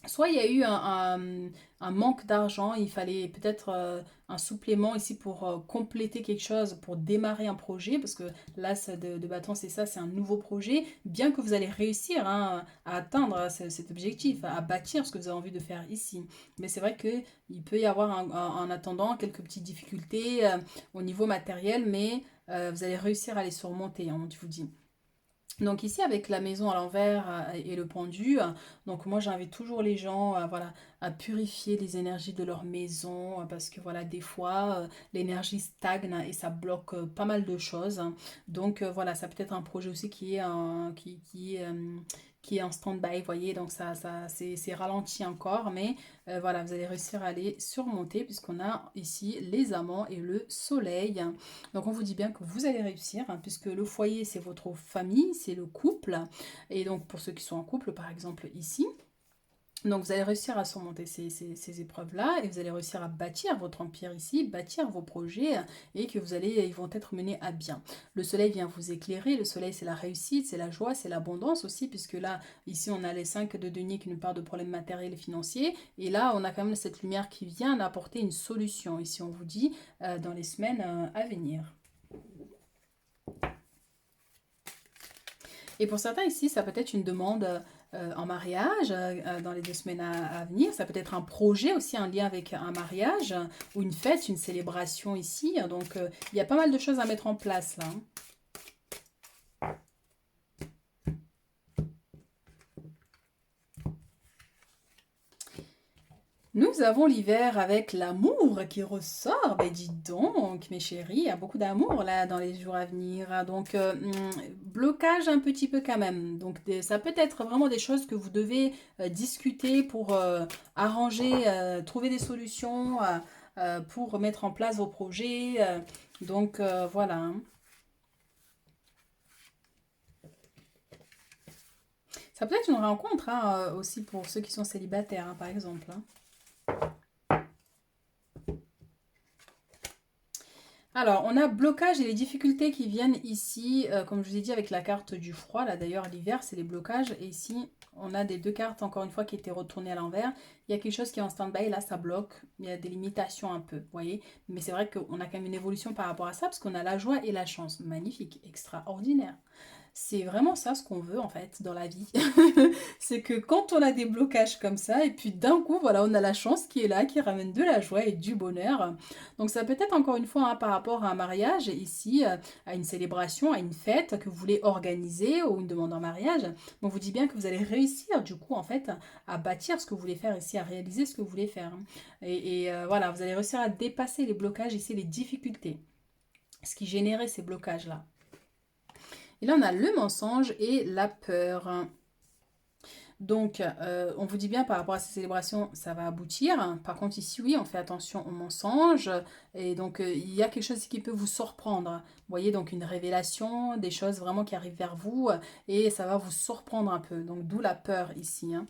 Soit il y a eu un manque d'argent, il fallait peut-être un supplément ici pour compléter quelque chose, pour démarrer un projet, parce que l'as de bâton, c'est ça, c'est un nouveau projet, bien que vous allez réussir, hein, à atteindre cet objectif, à bâtir ce que vous avez envie de faire ici. Mais c'est vrai qu'il peut y avoir en attendant quelques petites difficultés au niveau matériel, mais vous allez réussir à les surmonter, hein, je vous dis. Donc ici avec la maison à l'envers et le pendu, donc moi j'invite toujours les gens voilà, à purifier les énergies de leur maison parce que voilà des fois l'énergie stagne et ça bloque pas mal de choses. Donc voilà, ça peut être un projet aussi qui est en stand-by, vous voyez, donc c'est ralenti encore, mais voilà, vous allez réussir à les surmonter puisqu'on a ici les amants et le soleil. Donc on vous dit bien que vous allez réussir, hein, puisque le foyer c'est votre famille, c'est le couple. Et donc pour ceux qui sont en couple par exemple ici, donc vous allez réussir à surmonter ces épreuves-là et vous allez réussir à bâtir votre empire ici, bâtir vos projets et que ils vont être menés à bien. Le soleil vient vous éclairer, le soleil c'est la réussite, c'est la joie, c'est l'abondance aussi, puisque là, ici on a les 5 de denier qui nous parlent de problèmes matériels et financiers et là on a quand même cette lumière qui vient apporter une solution, ici on vous dit, dans les semaines à venir. Et pour certains ici, ça peut être une demande en mariage dans les 2 semaines à venir. Ça peut être un projet aussi, un lien avec un mariage ou une fête, une célébration ici. Donc il y a pas mal de choses à mettre en place là, hein. Nous avons l'hiver avec l'amour qui ressort. Ben dis donc, mes chéris, il y a beaucoup d'amour là dans les jours à venir. Donc, blocage un petit peu quand même. Donc, ça peut être vraiment des choses que vous devez discuter pour arranger, trouver des solutions pour mettre en place vos projets. Donc, voilà, hein. Ça peut être une rencontre hein, aussi pour ceux qui sont célibataires, hein, par exemple, hein. Alors, on a blocage et les difficultés qui viennent ici, comme je vous ai dit, avec la carte du froid. Là, d'ailleurs, l'hiver, c'est les blocages. Et ici, on a des deux cartes, encore une fois, qui étaient retournées à l'envers. Il y a quelque chose qui est en stand-by. Là, ça bloque. Il y a des limitations un peu, vous voyez. Mais c'est vrai qu'on a quand même une évolution par rapport à ça, parce qu'on a la joie et la chance. Magnifique, extraordinaire. C'est vraiment ça ce qu'on veut en fait dans la vie. C'est que quand on a des blocages comme ça, et puis d'un coup, voilà, on a la chance qui est là, qui ramène de la joie et du bonheur. Donc ça peut être encore une fois hein, par rapport à un mariage, ici, à une célébration, à une fête que vous voulez organiser ou une demande en mariage. On vous dit bien que vous allez réussir du coup en fait à bâtir ce que vous voulez faire ici, à réaliser ce que vous voulez faire. Et voilà, vous allez réussir à dépasser les blocages ici, les difficultés. Ce qui générait ces blocages-là. Et là, on a le mensonge et la peur. Donc, on vous dit bien par rapport à ces célébrations, ça va aboutir. Par contre, ici, oui, on fait attention aux mensonges. Et donc, il y a quelque chose qui peut vous surprendre. Vous voyez, donc une révélation, des choses vraiment qui arrivent vers vous. Et ça va vous surprendre un peu. Donc, d'où la peur ici, hein.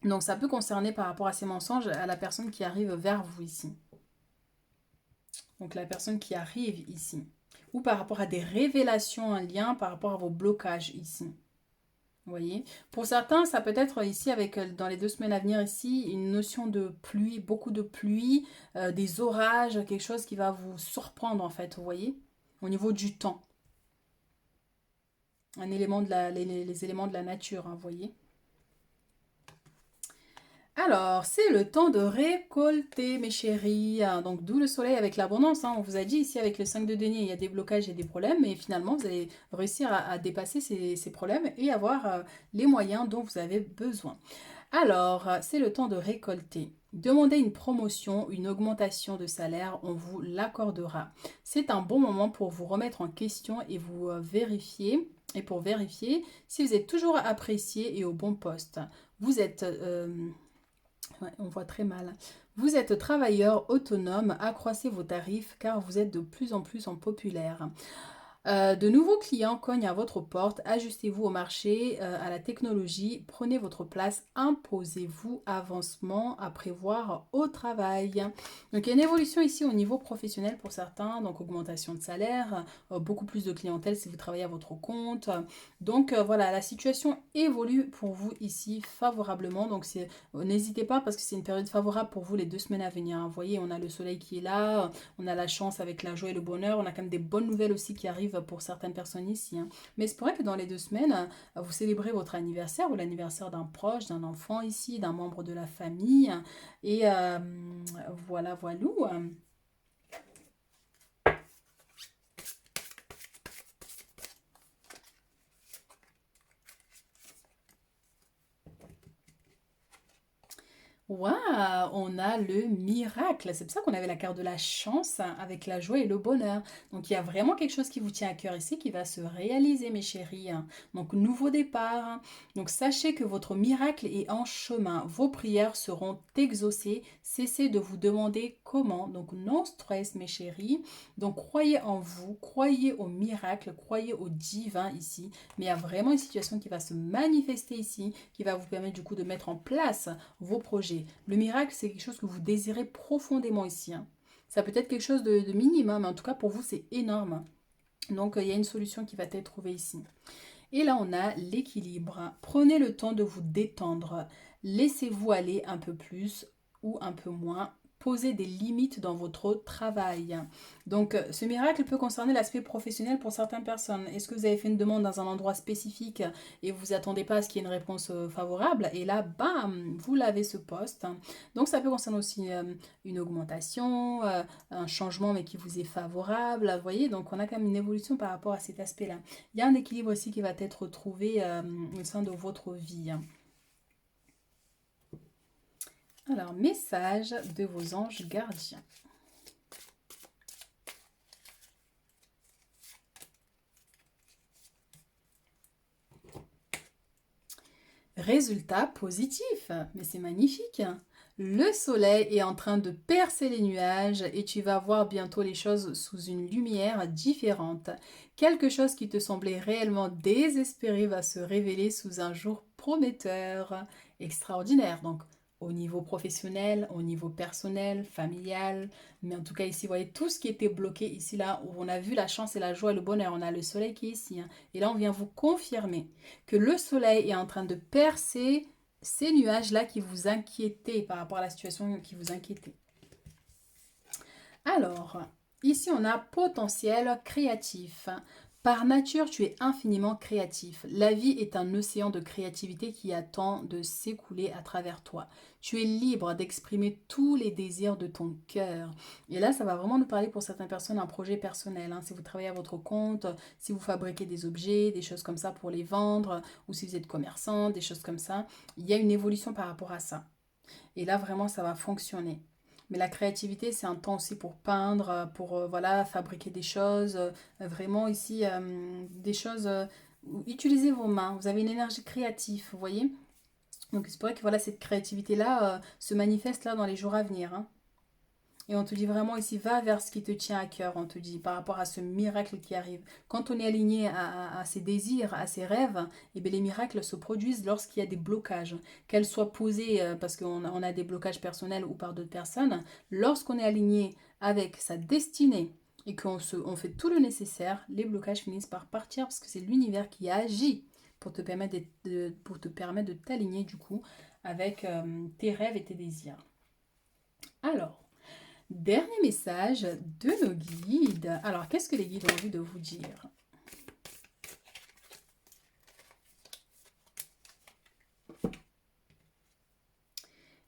Donc, ça peut concerner par rapport à ces mensonges à la personne qui arrive vers vous ici. Donc, la personne qui arrive ici. Ou par rapport à des révélations, un lien par rapport à vos blocages ici. Vous voyez, pour certains, ça peut être ici, avec dans les 2 semaines à venir ici, une notion de pluie, beaucoup de pluie, des orages, quelque chose qui va vous surprendre en fait, vous voyez, au niveau du temps. Un élément les éléments de la nature, hein, vous voyez. Alors, c'est le temps de récolter, mes chéris. Donc, d'où le soleil avec l'abondance, hein. On vous a dit ici, avec le 5 de denier, il y a des blocages et des problèmes. Mais finalement, vous allez réussir à dépasser ces problèmes et avoir les moyens dont vous avez besoin. Alors, c'est le temps de récolter. Demandez une promotion, une augmentation de salaire, on vous l'accordera. C'est un bon moment pour vous remettre en question et vous vérifier. Et pour vérifier si vous êtes toujours apprécié et au bon poste. Vous êtes Ouais, on voit très mal. Vous êtes travailleur autonome, accroissez vos tarifs car vous êtes de plus en populaire. De nouveaux clients cognent à votre porte, ajustez-vous au marché, à la technologie, prenez votre place, imposez-vous, avancement à prévoir au travail. Donc il y a une évolution ici au niveau professionnel pour certains, donc augmentation de salaire, beaucoup plus de clientèle si vous travaillez à votre compte. Donc voilà, la situation évolue pour vous ici favorablement, donc n'hésitez pas parce que c'est une période favorable pour vous les 2 semaines à venir. Vous voyez, on a le soleil qui est là, on a la chance avec la joie et le bonheur. On a quand même des bonnes nouvelles aussi qui arrivent pour certaines personnes ici, hein. Mais c'est pourrait que dans les 2 semaines, vous célébrez votre anniversaire ou l'anniversaire d'un proche, d'un enfant ici, d'un membre de la famille. Et voilà, voilà. Waouh, on a le miracle. C'est pour ça qu'on avait la carte de la chance avec la joie et le bonheur. Donc il y a vraiment quelque chose qui vous tient à cœur ici qui va se réaliser, mes chéris. Donc nouveau départ. Donc sachez que votre miracle est en chemin. Vos prières seront exaucées. Cessez de vous demander comment. Donc non stress, mes chéris. Donc croyez en vous, croyez au miracle, croyez au divin ici. Mais il y a vraiment une situation qui va se manifester ici, qui va vous permettre du coup de mettre en place vos projets. Le miracle, c'est quelque chose que vous désirez profondément ici, hein. Ça peut être quelque chose de minimum, mais en tout cas pour vous, c'est énorme. Donc, il y a une solution qui va être trouvée ici. Et là, on a l'équilibre. Prenez le temps de vous détendre. Laissez-vous aller un peu plus ou un peu moins. Posez des limites dans votre travail. Donc, ce miracle peut concerner l'aspect professionnel pour certaines personnes. Est-ce que vous avez fait une demande dans un endroit spécifique et vous attendez pas à ce qu'il y ait une réponse favorable? Et là, bam, vous l'avez ce poste. Donc, ça peut concerner aussi une augmentation, un changement, mais qui vous est favorable. Vous voyez, donc on a quand même une évolution par rapport à cet aspect-là. Il y a un équilibre aussi qui va être trouvé au sein de votre vie. Alors, message de vos anges gardiens. Résultat positif, mais c'est magnifique. Le soleil est en train de percer les nuages et tu vas voir bientôt les choses sous une lumière différente. Quelque chose qui te semblait réellement désespéré va se révéler sous un jour prometteur, extraordinaire. Donc, au niveau professionnel, au niveau personnel, familial, mais en tout cas ici, vous voyez tout ce qui était bloqué ici, là, où on a vu la chance et la joie et le bonheur. On a le soleil qui est ici, hein. Et là, on vient vous confirmer que le soleil est en train de percer ces nuages-là qui vous inquiétaient par rapport à la situation qui vous inquiétait. Alors, ici on a potentiel créatif. Par nature, tu es infiniment créatif. La vie est un océan de créativité qui attend de s'écouler à travers toi. Tu es libre d'exprimer tous les désirs de ton cœur. Et là, ça va vraiment nous parler pour certaines personnes un projet personnel, hein. Si vous travaillez à votre compte, si vous fabriquez des objets, des choses comme ça pour les vendre, ou si vous êtes commerçant, des choses comme ça, il y a une évolution par rapport à ça. Et là, vraiment, ça va fonctionner. Mais la créativité, c'est un temps aussi pour peindre, pour voilà, fabriquer des choses. Vraiment ici, des choses. Utilisez vos mains. Vous avez une énergie créative, vous voyez. Donc c'est pour ça que voilà, cette créativité-là se manifeste là dans les jours à venir, hein. Et on te dit vraiment ici, va vers ce qui te tient à cœur, on te dit, par rapport à ce miracle qui arrive. Quand on est aligné à ses désirs, à ses rêves, et bien les miracles se produisent lorsqu'il y a des blocages. Qu'elles soient posées parce qu'on a des blocages personnels ou par d'autres personnes, lorsqu'on est aligné avec sa destinée et on fait tout le nécessaire, les blocages finissent par partir parce que c'est l'univers qui agit pour te permettre de t'aligner du coup avec tes rêves et tes désirs. Alors, dernier message de nos guides. Alors, qu'est-ce que les guides ont envie de vous dire?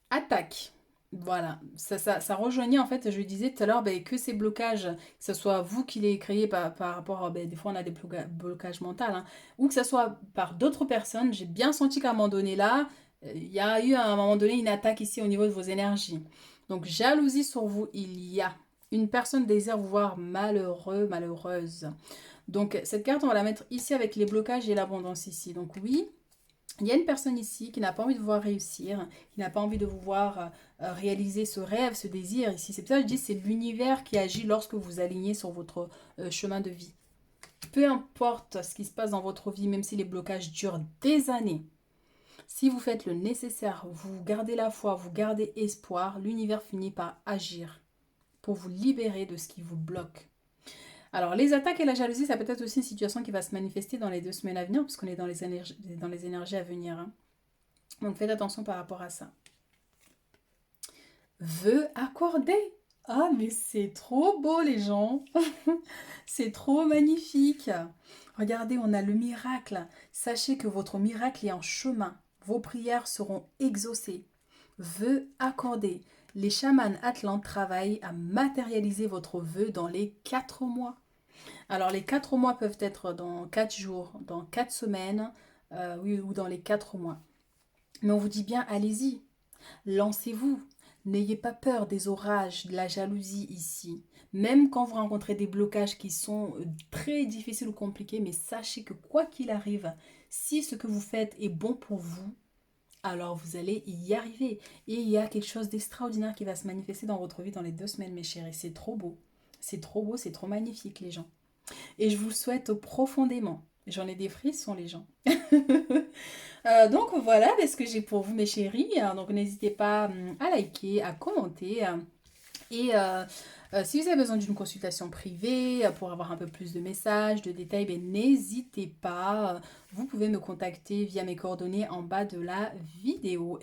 Attaque. Voilà, ça rejoignait en fait, je disais tout à l'heure ben, que ces blocages, que ce soit vous qui les créez par rapport à, ben, des fois on a des blocages mentaux, hein, ou que ce soit par d'autres personnes, j'ai bien senti qu'à un moment donné là, il y a eu à un moment donné une attaque ici au niveau de vos énergies. Donc jalousie sur vous, il y a. Une personne désire vous voir malheureux, malheureuse. Donc cette carte, on va la mettre ici avec les blocages et l'abondance ici. Donc oui, Il y a une personne ici qui n'a pas envie de vous voir réussir, qui n'a pas envie de vous voir réaliser ce rêve, ce désir. Ici, c'est pour ça que je dis c'est l'univers qui agit lorsque vous alignez sur votre chemin de vie. Peu importe ce qui se passe dans votre vie, même si les blocages durent des années, si vous faites le nécessaire, vous gardez la foi, vous gardez espoir, l'univers finit par agir pour vous libérer de ce qui vous bloque. Alors, les attaques et la jalousie, ça peut être aussi une situation qui va se manifester dans les 2 semaines à venir, puisqu'on est dans les énergies à venir. Hein. Donc, faites attention par rapport à ça. Vœux accordés. Ah, mais c'est trop beau, les gens. C'est trop magnifique. Regardez, on a le miracle. Sachez que votre miracle est en chemin. Vos prières seront exaucées. Vœux accordés. Les chamans atlantes travaillent à matérialiser votre vœu dans les 4 mois. Alors, les 4 mois peuvent être dans 4 jours, dans 4 semaines, oui, ou dans les 4 mois. Mais on vous dit bien, allez-y, lancez-vous. N'ayez pas peur des orages, de la jalousie ici. Même quand vous rencontrez des blocages qui sont très difficiles ou compliqués, mais sachez que quoi qu'il arrive, si ce que vous faites est bon pour vous, alors vous allez y arriver. Et il y a quelque chose d'extraordinaire qui va se manifester dans votre vie dans les 2 semaines, mes chéris. C'est trop beau. C'est trop beau, c'est trop magnifique, les gens. Et je vous le souhaite profondément. J'en ai des frissons, les gens. Donc voilà ce que j'ai pour vous, mes chéris. Donc n'hésitez pas à liker, à commenter. Et si vous avez besoin d'une consultation privée pour avoir un peu plus de messages, de détails, ben, n'hésitez pas. Vous pouvez me contacter via mes coordonnées en bas de la vidéo.